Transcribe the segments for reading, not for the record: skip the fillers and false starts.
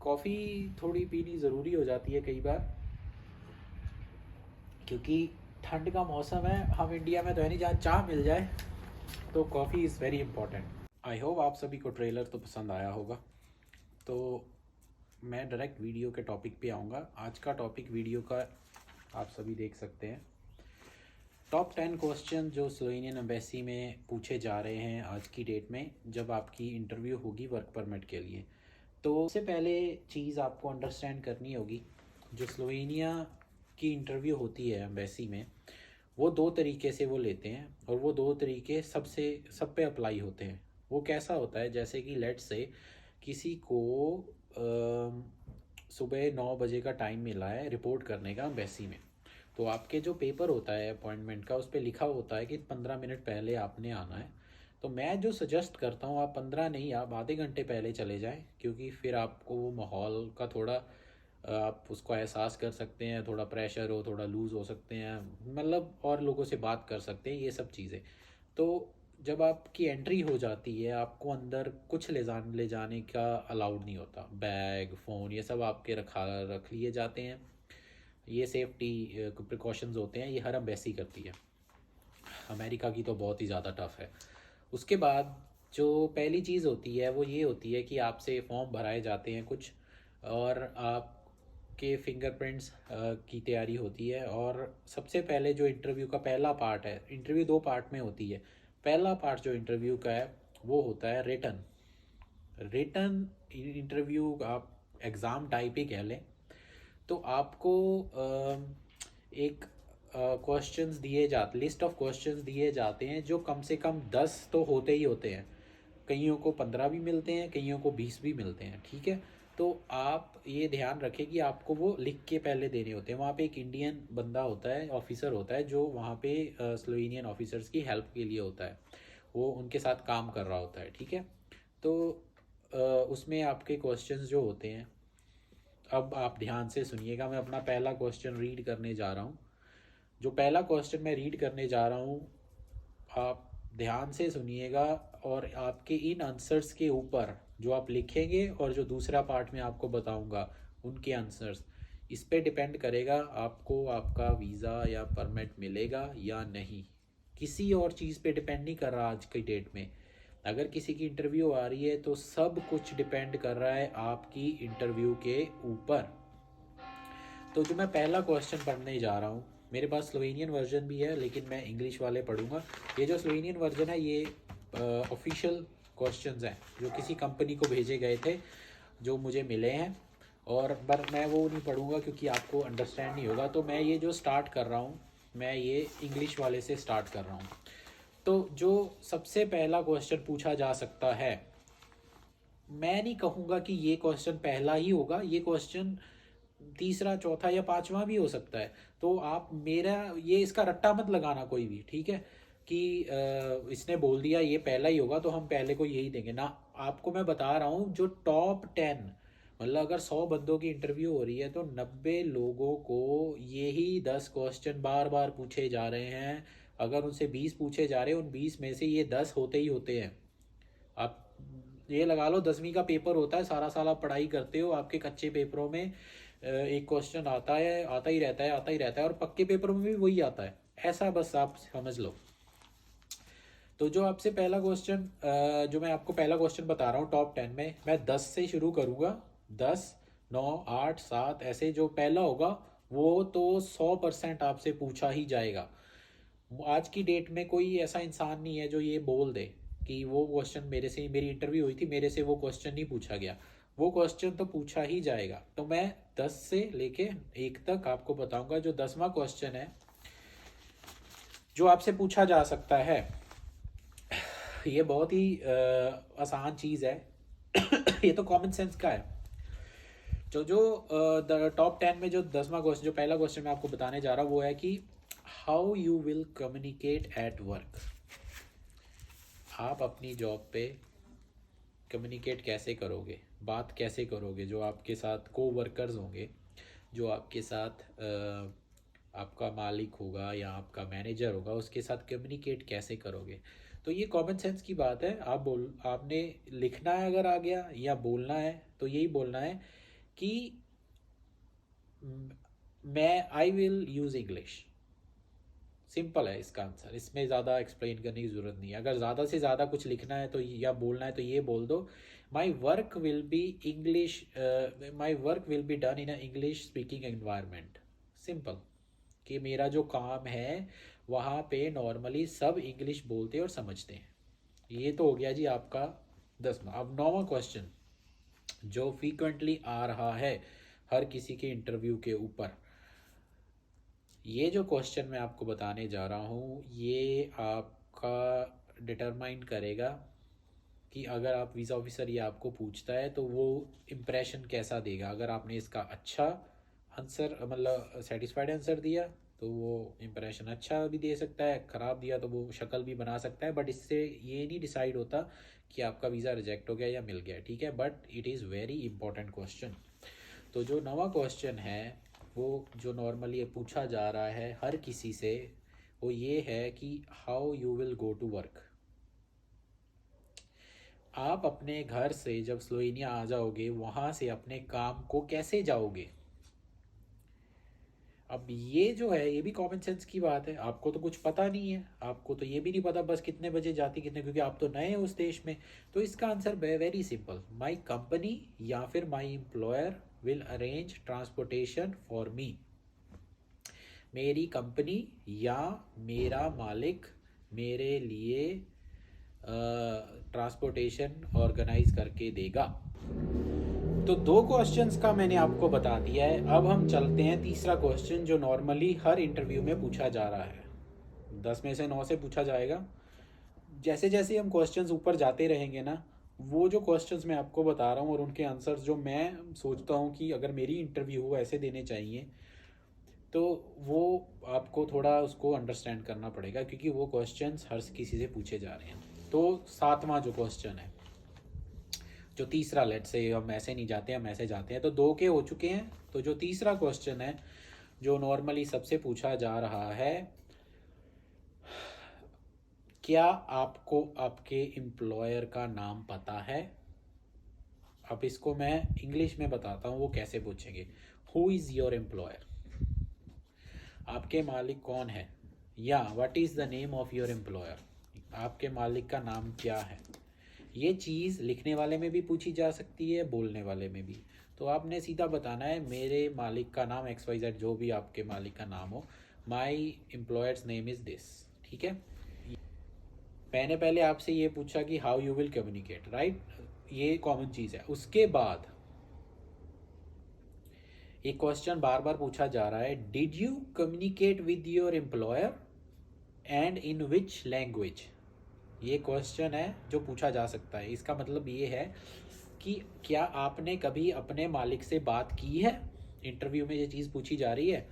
Coffee थोड़ी पीनी ज़रूरी हो जाती है कई बार, क्योंकि ठंड का मौसम है। हम इंडिया में तो है नहीं जहाँ चाय मिल जाए, तो coffee is very important. I hope आप सभी को ट्रेलर तो पसंद आया होगा। तो मैं डायरेक्ट वीडियो के टॉपिक पे आऊँगा। आज का टॉपिक वीडियो का आप सभी देख सकते हैं, टॉप 10 क्वेश्चन जो स्लोवेनियन एम्बेसी में पूछे जा रहे हैं आज की डेट में, जब आपकी इंटरव्यू होगी वर्क परमिट के लिए। तो सबसे पहले चीज़ आपको अंडरस्टैंड करनी होगी, जो स्लोवेनिया की इंटरव्यू होती है एम्बेसी में, वो दो तरीके से वो लेते हैं, और वो दो तरीके सब पे अप्लाई होते हैं। वो कैसा होता है, जैसे कि लेट से किसी को सुबह 9 बजे का टाइम मिला है रिपोर्ट करने का एम्बेसी में, तो आपके जो पेपर होता है अपॉइंटमेंट का, उस पर लिखा होता है कि 15 मिनट पहले आपने आना है। तो मैं जो सजेस्ट करता हूँ, आप 15 नहीं, आप आधे घंटे पहले चले जाएं, क्योंकि फिर आपको वो माहौल का थोड़ा आप उसको एहसास कर सकते हैं, थोड़ा प्रेशर हो, थोड़ा लूज़ हो सकते हैं, मतलब और लोगों से बात कर सकते हैं, ये सब चीज़ें। तो जब आपकी एंट्री हो जाती है, आपको अंदर कुछ ले जाने का अलाउड नहीं होता। बैग, फ़ोन, ये सब आपके रख लिए जाते हैं। ये सेफ्टी प्रिकॉशंस होते हैं, ये हर एम्बेसी करती है। अमेरिका की तो बहुत ही ज़्यादा टफ है। उसके बाद जो पहली चीज़ होती है वो ये होती है कि आपसे फॉर्म भराए जाते हैं कुछ, और आपके फिंगरप्रिंट्स की तैयारी होती है। और सबसे पहले जो इंटरव्यू का पहला पार्ट है, इंटरव्यू दो पार्ट में होती है। पहला पार्ट जो इंटरव्यू का है वो होता है रिटन। रिटन इंटरव्यू आप एग्ज़ाम टाइप ही कह लें। तो आपको एक क्वेश्चंस दिए जाते, लिस्ट ऑफ क्वेश्चंस दिए जाते हैं, जो कम से कम 10 तो होते ही होते हैं। कईयों को 15 भी मिलते हैं, कईयों को 20 भी मिलते हैं, ठीक है। तो आप ये ध्यान रखें कि आपको वो लिख के पहले देने होते हैं। वहाँ पे एक इंडियन बंदा होता है, ऑफिसर होता है, जो वहाँ पे स्लोवेनियन ऑफिसर्स की हेल्प के लिए होता है, वो उनके साथ काम कर रहा होता है, ठीक है। तो उसमें आपके क्वेश्चंस जो होते हैं, अब आप ध्यान से सुनिएगा, मैं अपना पहला क्वेश्चन रीड करने जा रहा हूँ। जो पहला क्वेश्चन मैं रीड करने जा रहा हूँ, आप ध्यान से सुनिएगा, और आपके इन आंसर्स के ऊपर जो आप लिखेंगे और जो दूसरा पार्ट में आपको बताऊंगा उनके आंसर्स, इस पे डिपेंड करेगा आपको आपका वीज़ा या परमिट मिलेगा या नहीं। किसी और चीज़ पे डिपेंड नहीं कर रहा आज की डेट में। अगर किसी की इंटरव्यू आ रही है तो सब कुछ डिपेंड कर रहा है आपकी इंटरव्यू के ऊपर। तो जो मैं पहला क्वेश्चन पढ़ने जा रहा हूँ, मेरे पास स्लोवेनियन वर्जन भी है, लेकिन मैं इंग्लिश वाले पढ़ूंगा। ये जो स्लोवेनियन वर्जन है, ये ऑफिशियल क्वेश्चंस हैं जो किसी कंपनी को भेजे गए थे, जो मुझे मिले हैं। और पर मैं वो नहीं पढ़ूंगा क्योंकि आपको अंडरस्टैंड नहीं होगा। तो मैं ये जो स्टार्ट कर रहा हूँ, मैं ये इंग्लिश वाले से स्टार्ट कर रहा हूँ। तो जो सबसे पहला क्वेश्चन पूछा जा सकता है, मैं नहीं कहूँगा कि ये क्वेश्चन पहला ही होगा, ये क्वेश्चन तीसरा, चौथा या पांचवा भी हो सकता है। तो आप मेरा ये इसका रट्टा मत लगाना कोई भी, ठीक है, कि इसने बोल दिया ये पहला ही होगा तो हम पहले को यही देंगे ना। आपको मैं बता रहा हूँ जो टॉप 10, मतलब अगर 100 बंदों की इंटरव्यू हो रही है तो 90 लोगों को यही 10 क्वेश्चन बार बार पूछे जा रहे हैं। अगर उनसे 20 पूछे जा रहे हैं, उन 20 में से ये 10 होते ही होते हैं। आप ये लगा लो 10वीं का पेपर होता है, सारा साल आप पढ़ाई करते हो, आपके कच्चे पेपरों में एक क्वेश्चन आता है, आता ही रहता है, आता ही रहता है, और पक्के पेपरों में भी वही आता है। ऐसा बस आप समझ लो। तो जो आपसे पहला क्वेश्चन, जो मैं आपको पहला क्वेश्चन बता रहा हूँ टॉप 10 में, मैं 10 से शुरू करूँगा। 10, 9, 8, 7, ऐसे जो पहला होगा वो तो 100% आपसे पूछा ही जाएगा। आज की डेट में कोई ऐसा इंसान नहीं है जो ये बोल दे कि वो क्वेश्चन मेरे से, मेरी इंटरव्यू हुई थी, मेरे से वो क्वेश्चन नहीं पूछा गया। वो क्वेश्चन तो पूछा ही जाएगा। तो मैं 10 से लेके 1 तक आपको बताऊंगा। जो 10वां क्वेश्चन है जो आपसे पूछा जा सकता है, ये बहुत ही आसान चीज़ है। ये तो कॉमन सेंस का है। जो जो टॉप 10 में जो 10वां क्वेश्चन, जो पहला क्वेश्चन मैं आपको बताने जा रहा हूँ, वो है कि how you will communicate at work. आप अपनी जॉब पे कम्युनिकेट कैसे करोगे, बात कैसे करोगे, जो आपके साथ को वर्कर्स होंगे, जो आपके साथ आपका मालिक होगा या आपका मैनेजर होगा, उसके साथ कम्युनिकेट कैसे करोगे। तो ये कॉमन सेंस की बात है। आपने लिखना है अगर आ गया, या बोलना है तो यही बोलना है कि मैं I will use English. Simple है इसका आंसर, इसमें ज़्यादा एक्सप्लेन करने की ज़रूरत नहीं है। अगर ज़्यादा से ज़्यादा कुछ लिखना है तो या बोलना है तो ये बोल दो, my work will be English, my work will be done in a English speaking environment. Simple, कि मेरा जो काम है वहाँ पे नॉर्मली सब इंग्लिश बोलते और समझते हैं। ये तो हो गया जी आपका 10वां। अब 9वां क्वेश्चन जो फ्रीक्वेंटली आ रहा है हर किसी के इंटरव्यू के ऊपर। ये जो क्वेश्चन मैं आपको बताने जा रहा हूँ ये आपका डिटरमाइन करेगा कि अगर आप वीज़ा ऑफिसर ये आपको पूछता है तो वो इम्प्रेशन कैसा देगा। अगर आपने इसका अच्छा आंसर मतलब सेटिस्फाइड आंसर दिया तो वो इम्प्रेशन अच्छा भी दे सकता है, ख़राब दिया तो वो शक्ल भी बना सकता है, बट इससे ये नहीं डिसाइड होता कि आपका वीज़ा रिजेक्ट हो गया या मिल गया, ठीक है। But it is very important question. तो जो नवा क्वेश्चन है वो जो नॉर्मली पूछा जा रहा है हर किसी से, वो ये है कि how you will go to work. आप अपने घर से जब स्लोवेनिया आ जाओगे वहाँ से अपने काम को कैसे जाओगे। अब ये जो है ये भी कॉमन सेंस की बात है, आपको तो कुछ पता नहीं है, आपको तो ये भी नहीं पता बस कितने बजे जाती कितने, क्योंकि आप तो नए हैं उस देश में। तो इसका answer very simple, my company या फिर my employer will arrange transportation for me. मेरी कंपनी या मेरा मालिक मेरे लिए ट्रांसपोर्टेशन ऑर्गेनाइज करके देगा। तो 2 क्वेश्चंस का मैंने आपको बता दिया है। अब हम चलते हैं तीसरा क्वेश्चन जो नॉर्मली हर इंटरव्यू में पूछा जा रहा है, 10 में से 9 से पूछा जाएगा। जैसे जैसे हम क्वेश्चंस ऊपर जाते रहेंगे ना, वो जो क्वेश्चंस मैं आपको बता रहा हूँ और उनके आंसर्स जो मैं सोचता हूँ कि अगर मेरी इंटरव्यू हो ऐसे देने चाहिए, तो वो आपको थोड़ा उसको अंडरस्टैंड करना पड़ेगा क्योंकि वो क्वेश्चंस हर किसी से पूछे जा रहे हैं। तो 7वां जो क्वेश्चन है, जो तीसरा, लेट से हम ऐसे नहीं जाते, हम ऐसे जाते हैं, तो 2 के हो चुके हैं। तो जो तीसरा क्वेश्चन है जो नॉर्मली सबसे पूछा जा रहा है, क्या आपको आपके एम्प्लॉयर का नाम पता है। अब इसको मैं इंग्लिश में बताता हूँ वो कैसे पूछेंगे। हु इज़ योर एम्प्लॉयर, आपके मालिक कौन है, या what is the name of your employer, आपके मालिक का नाम क्या है। ये चीज़ लिखने वाले में भी पूछी जा सकती है, बोलने वाले में भी। तो आपने सीधा बताना है मेरे मालिक का नाम XYZ, जो भी आपके मालिक का नाम हो, माई एम्प्लॉयर्स नेम इज़ दिस, ठीक है। मैंने पहले आपसे ये पूछा कि how you will communicate, right, ये कॉमन चीज़ है। उसके बाद एक क्वेश्चन बार बार पूछा जा रहा है, did you communicate with your employer and in which language. ये क्वेश्चन है जो पूछा जा सकता है। इसका मतलब ये है कि क्या आपने कभी अपने मालिक से बात की है। इंटरव्यू में ये चीज़ पूछी जा रही है।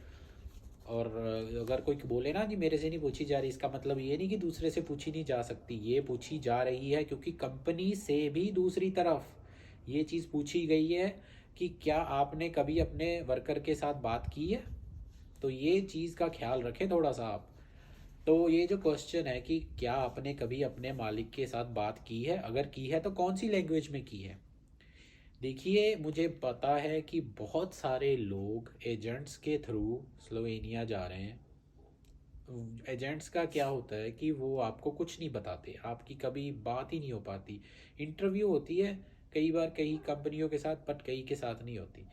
और अगर कोई बोले ना कि मेरे से नहीं पूछी जा रही, इसका मतलब ये नहीं कि दूसरे से पूछी नहीं जा सकती, ये पूछी जा रही है क्योंकि कंपनी से भी दूसरी तरफ ये चीज़ पूछी गई है कि क्या आपने कभी अपने वर्कर के साथ बात की है। तो ये चीज़ का ख्याल रखें थोड़ा सा आप। तो ये जो क्वेश्चन है कि क्या आपने कभी अपने मालिक के साथ बात की है, अगर की है तो कौन सी लैंग्वेज में की है। देखिए मुझे पता है कि बहुत सारे लोग एजेंट्स के थ्रू स्लोवेनिया जा रहे हैं। एजेंट्स का क्या होता है कि वो आपको कुछ नहीं बताते, आपकी कभी बात ही नहीं हो पाती। इंटरव्यू होती है कई बार कई कंपनियों के साथ, बट कई के साथ नहीं होती।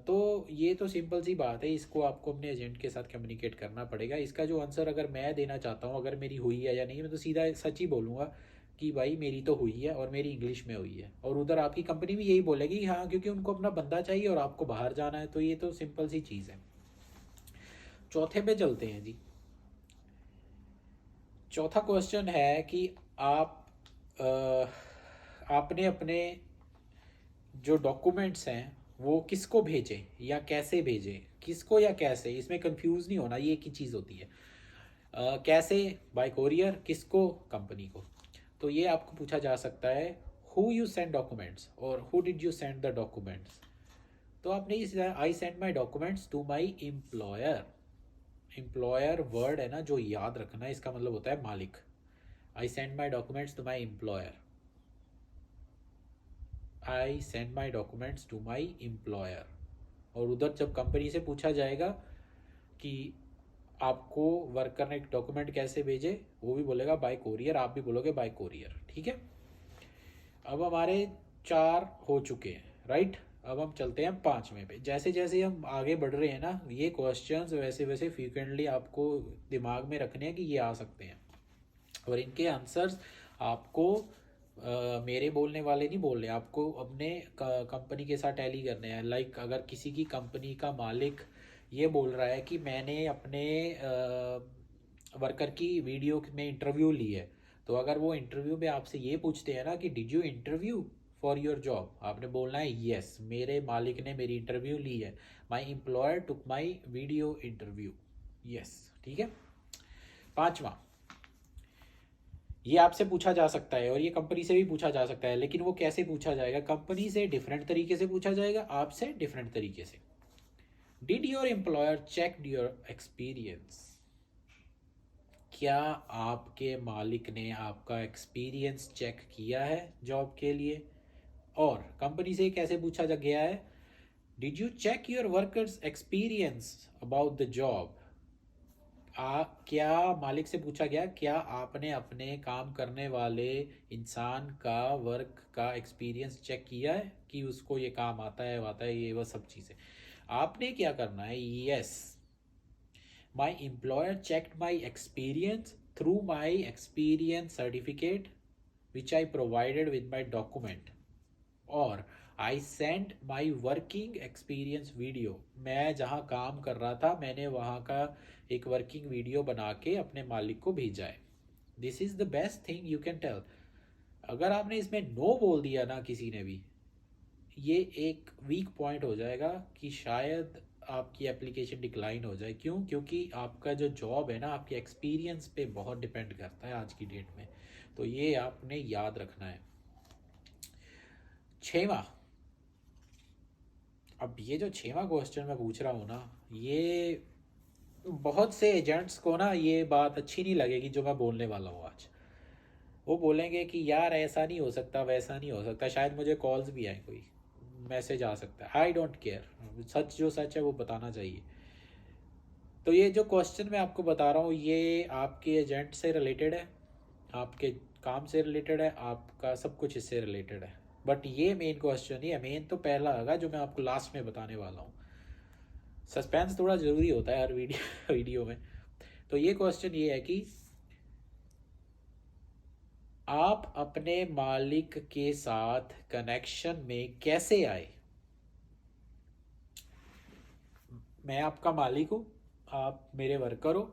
तो ये तो सिंपल सी बात है, इसको आपको अपने एजेंट के साथ कम्युनिकेट करना पड़ेगा। इसका जो आंसर अगर मैं देना चाहता हूँ, अगर मेरी हुई है या नहीं, मैं तो सीधा सच ही बोलूँगा कि भाई मेरी तो हुई है और मेरी इंग्लिश में हुई है। और उधर आपकी कंपनी भी यही बोलेगी हाँ, क्योंकि उनको अपना बंदा चाहिए और आपको बाहर जाना है। तो ये तो सिंपल सी चीज़ है। चौथे पे चलते हैं जी। चौथा क्वेश्चन है कि आप आपने अपने जो डॉक्यूमेंट्स हैं वो किसको भेजें या कैसे भेजें। किसको या कैसे, इसमें कंफ्यूज नहीं होना, ये एक ही चीज़ होती है। कैसे, बाय कोरियर, किसको, कंपनी को। तो ये आपको पूछा जा सकता है हु यू सेंड डॉक्यूमेंट्स और who did you send the documents. तो आपने इस I send my documents to my employer. Employer word है ना जो याद रखना है, इसका मतलब होता है मालिक। I send my documents to my employer. I send my documents to my employer. और उधर जब कंपनी से पूछा जाएगा कि आपको वर्कर ने डॉक्यूमेंट कैसे भेजे, वो भी बोलेगा बाय कोरियर, आप भी बोलोगे बाय कोरियर। ठीक है, अब हमारे 4 हो चुके हैं, राइट। अब हम चलते हैं 5वें पे। जैसे जैसे हम आगे बढ़ रहे हैं ना, ये क्वेश्चंस वैसे वैसे फ्रीक्वेंटली आपको दिमाग में रखने हैं कि ये आ सकते हैं, और इनके आंसर्स आपको मेरे बोलने वाले नहीं बोल रहे, आपको अपने कंपनी के साथ टैली करने हैं। लाइक अगर किसी की कंपनी का मालिक ये बोल रहा है कि मैंने अपने वर्कर की वीडियो में इंटरव्यू ली है, तो अगर वो इंटरव्यू में आपसे ये पूछते हैं ना कि did you interview for your job, आपने बोलना है यस, मेरे मालिक ने मेरी इंटरव्यू ली है, my employer took my video interview, yes. ठीक है, 5वां, ये आपसे पूछा जा सकता है और ये कंपनी से भी पूछा जा सकता है, लेकिन वो कैसे पूछा जाएगा? कंपनी से डिफरेंट तरीके से पूछा जाएगा, आपसे डिफरेंट तरीके से। Did your employer check your experience? क्या आपके मालिक ने आपका एक्सपीरियंस चेक किया है जॉब के लिए? और कंपनी से कैसे पूछा जा गया है? Did you check your workers experience about the job? क्या मालिक से पूछा गया, क्या आपने अपने काम करने वाले इंसान का वर्क का एक्सपीरियंस चेक किया है कि उसको ये काम आता है ये वह सब चीज़ें। आपने क्या करना है? Yes, my employer checked my experience through my experience certificate which I provided with my document, और I send my working experience video. मैं जहाँ काम कर रहा था मैंने वहाँ का एक वर्किंग वीडियो बना के अपने मालिक को भेजा है। This is the best thing you can tell. अगर आपने इसमें नो बोल दिया ना किसी ने भी, ये एक वीक पॉइंट हो जाएगा कि शायद आपकी एप्लीकेशन डिक्लाइन हो जाए। क्यों? क्योंकि आपका जो जॉब है ना, आपके एक्सपीरियंस पे बहुत डिपेंड करता है आज की डेट में, तो ये आपने याद रखना है। 6वां, अब ये जो 6वां क्वेश्चन मैं पूछ रहा हूँ ना, ये बहुत से एजेंट्स को ना ये बात अच्छी नहीं लगेगी जो मैं बोलने वाला हूँ आज। वो बोलेंगे कि यार ऐसा नहीं हो सकता, वैसा नहीं हो सकता, शायद मुझे कॉल्स भी आए, कोई मैसेज आ सकता है। आई डोंट केयर, सच जो सच है वो बताना चाहिए। तो ये जो क्वेश्चन मैं आपको बता रहा हूँ ये आपके एजेंट से रिलेटेड है, आपके काम से रिलेटेड है, आपका सब कुछ इससे रिलेटेड है। बट ये मेन क्वेश्चन ही है, मेन तो पहला होगा जो मैं आपको लास्ट में बताने वाला हूँ। सस्पेंस थोड़ा ज़रूरी होता है हर वीडियो वीडियो में। तो ये क्वेश्चन ये है कि आप अपने मालिक के साथ कनेक्शन में कैसे आए? मैं आपका मालिक हूँ, आप मेरे वर्कर हो,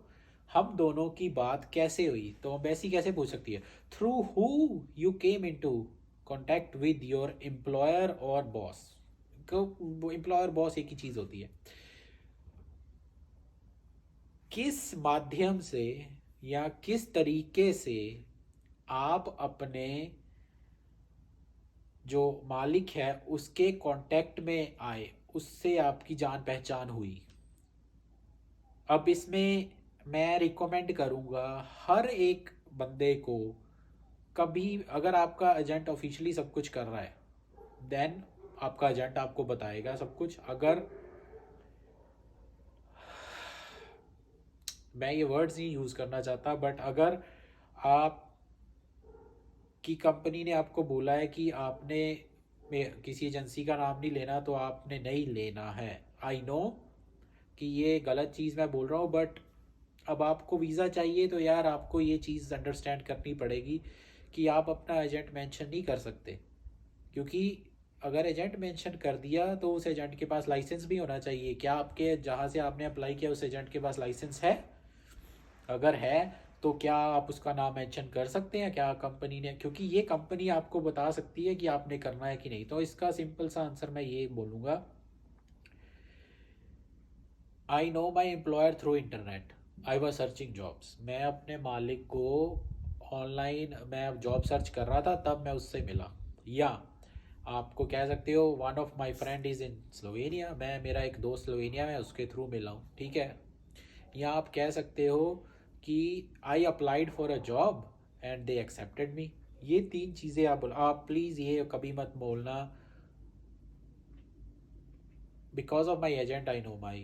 हम दोनों की बात कैसे हुई? तो हम ऐसी कैसे पूछ सकती है? Through who you came into contact with your employer और बॉस। एम्प्लॉयर बॉस एक ही चीज़ होती है। किस माध्यम से या किस तरीके से आप अपने जो मालिक है उसके कांटेक्ट में आए, उससे आपकी जान पहचान हुई। अब इसमें मैं रिकमेंड करूँगा हर एक बंदे को, कभी अगर आपका एजेंट ऑफिशियली सब कुछ कर रहा है देन आपका एजेंट आपको बताएगा सब कुछ। अगर मैं ये वर्ड्स नहीं यूज़ करना चाहता, बट अगर आप की कंपनी ने आपको बोला है कि आपने किसी एजेंसी का नाम नहीं लेना, तो आपने नहीं लेना है। आई नो कि ये गलत चीज़ मैं बोल रहा हूँ, बट अब आपको वीज़ा चाहिए तो यार आपको ये चीज़ अंडरस्टैंड करनी पड़ेगी कि आप अपना एजेंट मेंशन नहीं कर सकते। क्योंकि अगर एजेंट मेंशन कर दिया तो उस एजेंट के पास लाइसेंस भी होना चाहिए। क्या आपके जहाँ से आपने अप्लाई किया उस एजेंट के पास लाइसेंस है? अगर है तो क्या आप उसका नाम मेंशन कर सकते हैं? क्या कंपनी ने, क्योंकि ये कंपनी आपको बता सकती है कि आपने करना है कि नहीं। तो इसका सिंपल सा आंसर मैं ये बोलूँगा, I know my employer through internet, I was searching jobs. मैं अपने मालिक को ऑनलाइन मैं जॉब सर्च कर रहा था तब मैं उससे मिला। या आपको कह सकते हो one of my friend is in Slovenia, मैं मेरा एक दोस्त स्लोवेनिया में उसके थ्रू मिला हूँ। ठीक है, या आप कह सकते हो कि I applied for a job and they accepted मी। ये 3 चीज़ें आप प्लीज़ ये कभी मत बोलना because of my agent I know my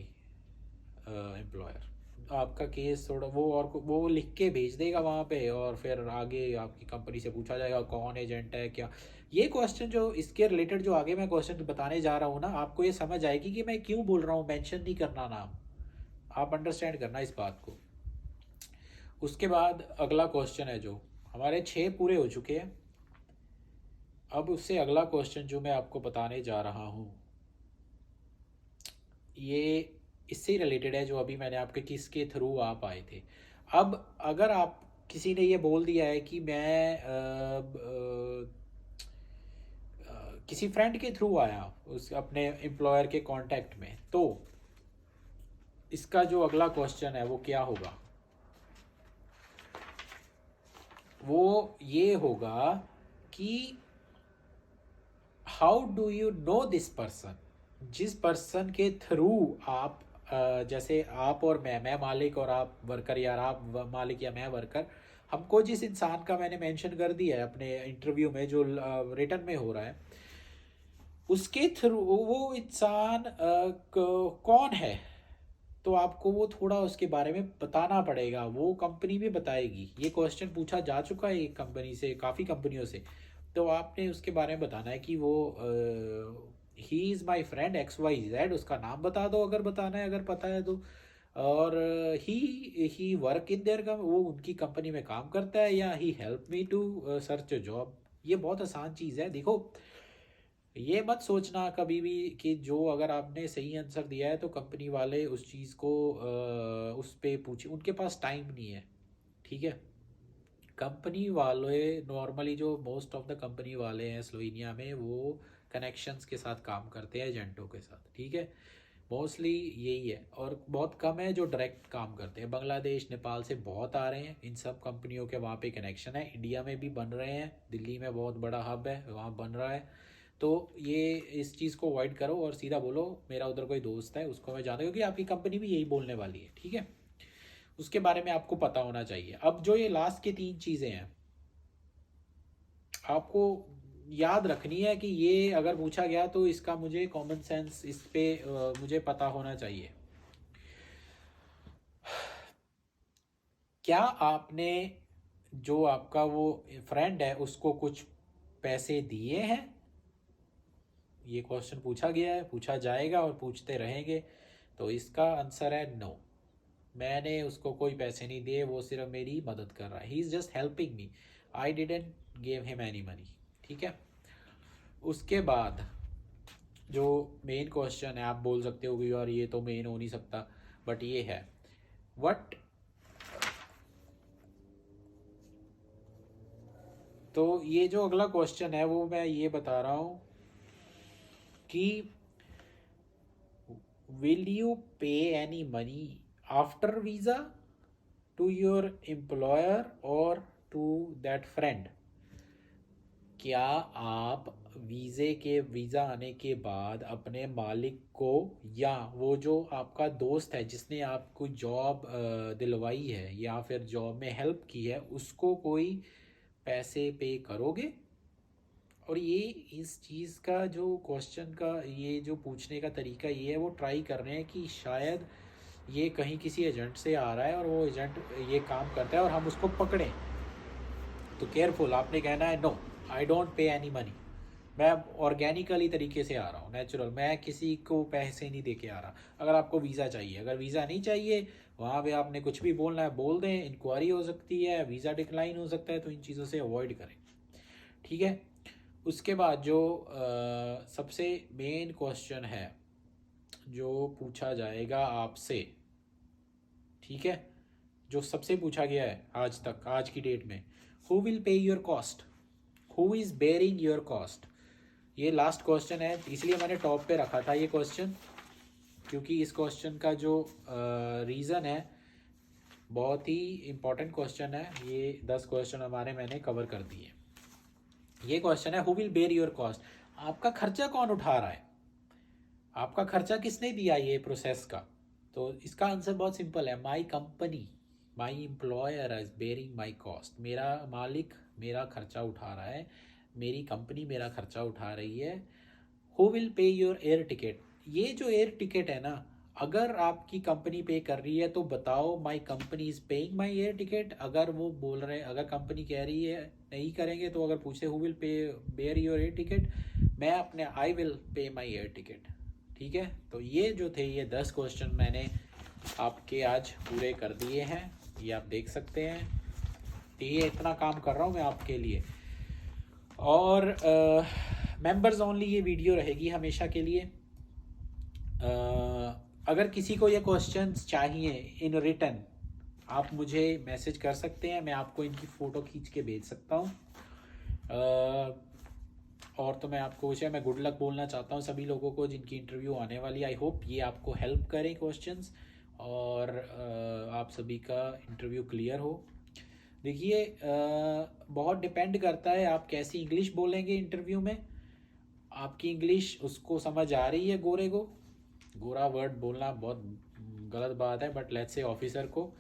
employer. आपका केस थोड़ा वो, और वो लिख के भेज देगा वहाँ पे, और फिर आगे आपकी कंपनी से पूछा जाएगा कौन एजेंट है क्या। ये क्वेश्चन जो इसके रिलेटेड जो आगे मैं क्वेश्चन बताने जा रहा हूँ ना, आपको ये समझ आएगी कि मैं क्यों बोल रहा हूँ मेंशन नहीं करना नाम। आप अंडरस्टैंड करना इस बात को। उसके बाद अगला क्वेश्चन है, जो हमारे 6 पूरे हो चुके हैं। अब उससे अगला क्वेश्चन जो मैं आपको बताने जा रहा हूँ, ये इससे रिलेटेड है, जो अभी मैंने आपके किसके थ्रू आप आए थे। अब अगर आप किसी ने ये बोल दिया है कि मैं किसी फ्रेंड के थ्रू आया उस अपने एम्प्लॉयर के कांटेक्ट में, तो इसका जो अगला क्वेश्चन है वो क्या होगा? वो ये होगा कि how do you know this person. जिस पर्सन के थ्रू आप जैसे आप और मैं मालिक और आप वर्कर, या आप मालिक या मैं वर्कर, हमको जिस इंसान का मैंने मेंशन कर दिया है अपने इंटरव्यू में जो रिटर्न में हो रहा है, उसके थ्रू वो इंसान कौन है, तो आपको वो थोड़ा उसके बारे में बताना पड़ेगा। वो कंपनी भी बताएगी। ये क्वेश्चन पूछा जा चुका है एक कंपनी से, काफ़ी कंपनियों से। तो आपने उसके बारे में बताना है कि वो he is my friend XYZ, उसका नाम बता दो अगर बताना है, अगर पता है तो। और ही वर्क इन देयर, वो उनकी कंपनी में काम करता है, या he help me to search a job. ये बहुत आसान चीज़ है। देखो, ये मत सोचना कभी भी कि जो अगर आपने सही आंसर दिया है तो कंपनी वाले उस चीज़ को उस पे पूछे, उनके पास टाइम नहीं है। ठीक है। कंपनी वाले नॉर्मली, जो मोस्ट ऑफ द कंपनी वाले हैं स्लोवेनिया में, वो कनेक्शंस के साथ काम करते हैं, एजेंटों के साथ। ठीक है। मोस्टली यही है, और बहुत कम है जो डायरेक्ट काम करते हैं। बांग्लादेश नेपाल से बहुत आ रहे हैं इन सब कंपनियों के, वहाँ पे कनेक्शन है। इंडिया में भी बन रहे हैं, दिल्ली में बहुत बड़ा हब है, वहाँ बन रहा है। तो ये इस चीज़ को अवॉइड करो और सीधा बोलो मेरा उधर कोई दोस्त है, उसको मैं जानता हूँ, क्योंकि आपकी कंपनी भी यही बोलने वाली है। ठीक है। उसके बारे में आपको पता होना चाहिए। अब जो ये लास्ट की 3 चीज़ें हैं, आपको याद रखनी है कि ये अगर पूछा गया तो इसका मुझे कॉमन सेंस इस पे मुझे पता होना चाहिए। क्या आपने जो आपका वो फ्रेंड है उसको कुछ पैसे दिए हैं? ये क्वेश्चन पूछा गया है, पूछा जाएगा और पूछते रहेंगे। तो इसका आंसर है नो। मैंने उसको कोई पैसे नहीं दिए, वो सिर्फ मेरी मदद कर रहा है। He is just helping me, I didn't give him any money. ठीक है। उसके बाद जो मेन क्वेश्चन है, आप बोल सकते हो कि यार ये तो मेन हो नहीं सकता, बट ये है व्हाट। तो ये जो अगला क्वेश्चन है वो मैं ये बता रहा हूँ कि will you pay any money after visa to your employer और टू दैट फ्रेंड। क्या आप वीज़ा आने के बाद अपने मालिक को, या वो जो आपका दोस्त है जिसने आपको जॉब दिलवाई है या फिर जॉब में हेल्प की है, उसको कोई पैसे पे करोगे? और ये इस चीज़ का जो क्वेश्चन का ये जो पूछने का तरीका ये है, वो ट्राई कर रहे हैं कि शायद ये कहीं किसी एजेंट से आ रहा है और वो एजेंट ये काम करता है और हम उसको पकड़ें। तो केयरफुल, आपने कहना है no, I don't pay any money. मैं ऑर्गेनिकली तरीके से आ रहा हूँ, नेचुरल, मैं किसी को पैसे नहीं दे के आ रहा। अगर आपको वीज़ा चाहिए, अगर वीज़ा नहीं चाहिए, वहाँ पे आपने कुछ भी बोलना है बोल दें, इंक्वायरी हो सकती है, वीज़ा डिक्लाइन हो सकता है, तो इन चीज़ों से अवॉइड करें। ठीक है। उसके बाद जो सबसे मेन क्वेश्चन है जो पूछा जाएगा आपसे, ठीक है, जो सबसे पूछा गया है आज तक, आज की डेट में, हु विल पे your cost, who is bearing your cost. ये लास्ट क्वेश्चन है, इसलिए मैंने टॉप पे रखा था ये क्वेश्चन, क्योंकि इस क्वेश्चन का जो रीज़न है, बहुत ही इम्पोर्टेंट क्वेश्चन है। ये 10 क्वेश्चन हमारे मैंने कवर कर दिए। ये क्वेश्चन है, who will bear your cost. आपका खर्चा कौन उठा रहा है? आपका खर्चा किसने दिया ये प्रोसेस का? तो इसका आंसर बहुत सिंपल है, my company, my employer is bearing my cost. मेरा मालिक मेरा खर्चा उठा रहा है, मेरी कंपनी मेरा खर्चा उठा रही है। हु विल पे योर एयर टिकट। ये जो एयर टिकट है ना, अगर आपकी कंपनी पे कर रही है तो बताओ my company is paying my air ticket. अगर वो बोल रहे हैं, अगर कंपनी कह रही है नहीं करेंगे, तो अगर पूछे who will pay bear your air ticket, मैं अपने I will pay my air ticket. ठीक है, तो ये जो थे ये 10 क्वेश्चन मैंने आपके आज पूरे कर दिए हैं, ये आप देख सकते हैं। ये इतना काम कर रहा हूँ मैं आपके लिए। और मेंबर्स ओनली ये वीडियो रहेगी हमेशा के लिए। अगर किसी को ये क्वेश्चंस चाहिए इन रिटन, आप मुझे मैसेज कर सकते हैं, मैं आपको इनकी फ़ोटो खींच के भेज सकता हूँ। और तो मैं आपको मैं गुड लक बोलना चाहता हूँ सभी लोगों को जिनकी इंटरव्यू आने वाली। आई होप ये आपको हेल्प करें क्वेश्चंस, और आप सभी का इंटरव्यू क्लियर हो। देखिए, बहुत डिपेंड करता है आप कैसी इंग्लिश बोलेंगे इंटरव्यू में। आपकी इंग्लिश उसको समझ आ रही है, गोरे को, गोरा वर्ड बोलना बहुत गलत बात है, बट लेट्स से ऑफिसर को,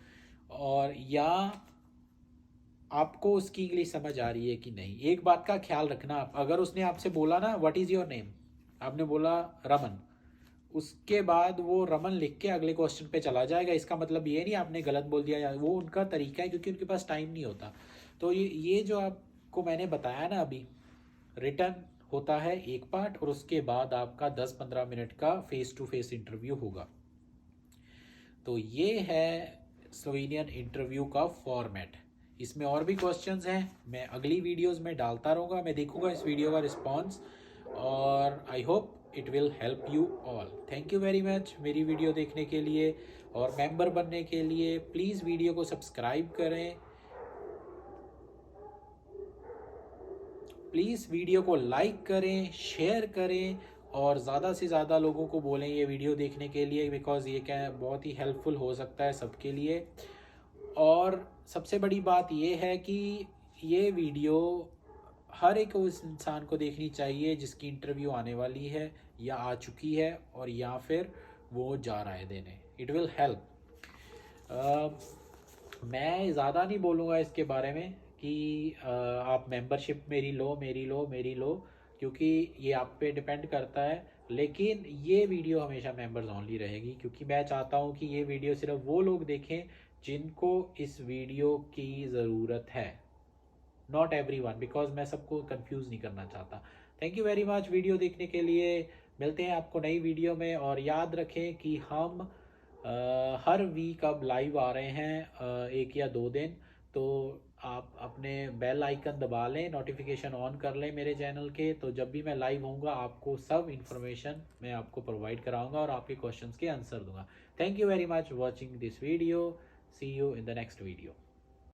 और या आपको उसकी इंग्लिश समझ आ रही है कि नहीं। एक बात का ख्याल रखना, आप अगर उसने आपसे बोला ना व्हाट इज़ योर नेम, आपने बोला रमन, उसके बाद वो रमन लिख के अगले क्वेश्चन पे चला जाएगा, इसका मतलब ये नहीं आपने गलत बोल दिया, वो उनका तरीका है, क्योंकि उनके पास टाइम नहीं होता। तो ये जो आपको मैंने बताया ना अभी, रिटर्न होता है एक पार्ट, और उसके बाद आपका 10-15 मिनट का फेस टू फेस इंटरव्यू होगा। तो ये है स्लोवेनियन इंटरव्यू का फॉर्मेट। इसमें और भी क्वेश्चंस हैं, मैं अगली वीडियोस में डालता रहूँगा, मैं देखूँगा इस वीडियो का रिस्पॉन्स, और I hope it will help you all. Thank you very much मेरी वीडियो देखने के लिए, और मेंबर बनने के लिए प्लीज़ वीडियो को सब्सक्राइब करें, प्लीज़ वीडियो को लाइक करें, शेयर करें, और ज़्यादा से ज़्यादा लोगों को बोलें ये वीडियो देखने के लिए, बिकॉज़ ये क्या है, बहुत ही हेल्पफुल हो सकता है सबके लिए। और सबसे बड़ी बात ये है कि ये वीडियो हर एक उस इंसान को देखनी चाहिए जिसकी इंटरव्यू आने वाली है, या आ चुकी है, और या फिर वो जा रहा है देने। It will help. मैं ज़्यादा नहीं बोलूँगा इसके बारे में कि आप मेंबरशिप मेरी लो, क्योंकि ये आप पे डिपेंड करता है। लेकिन ये वीडियो हमेशा मेंबर्स ओनली रहेगी, क्योंकि मैं चाहता हूँ कि ये वीडियो सिर्फ वो लोग देखें जिनको इस वीडियो की ज़रूरत है, नॉट एवरीवन, बिकॉज मैं सबको कंफ्यूज नहीं करना चाहता। Thank you very much video देखने के लिए। मिलते हैं आपको नई वीडियो में, और याद रखें कि हम हर वीक अब लाइव आ रहे हैं, 1 या 2 दिन। तो आप अपने बेल आइकन दबा लें, नोटिफिकेशन ऑन कर लें मेरे चैनल के, तो जब भी मैं लाइव होऊंगा आपको सब इन्फॉर्मेशन मैं आपको प्रोवाइड कराऊंगा, और आपके क्वेश्चंस के आंसर दूंगा। Thank you very much watching this video. See you in the next video.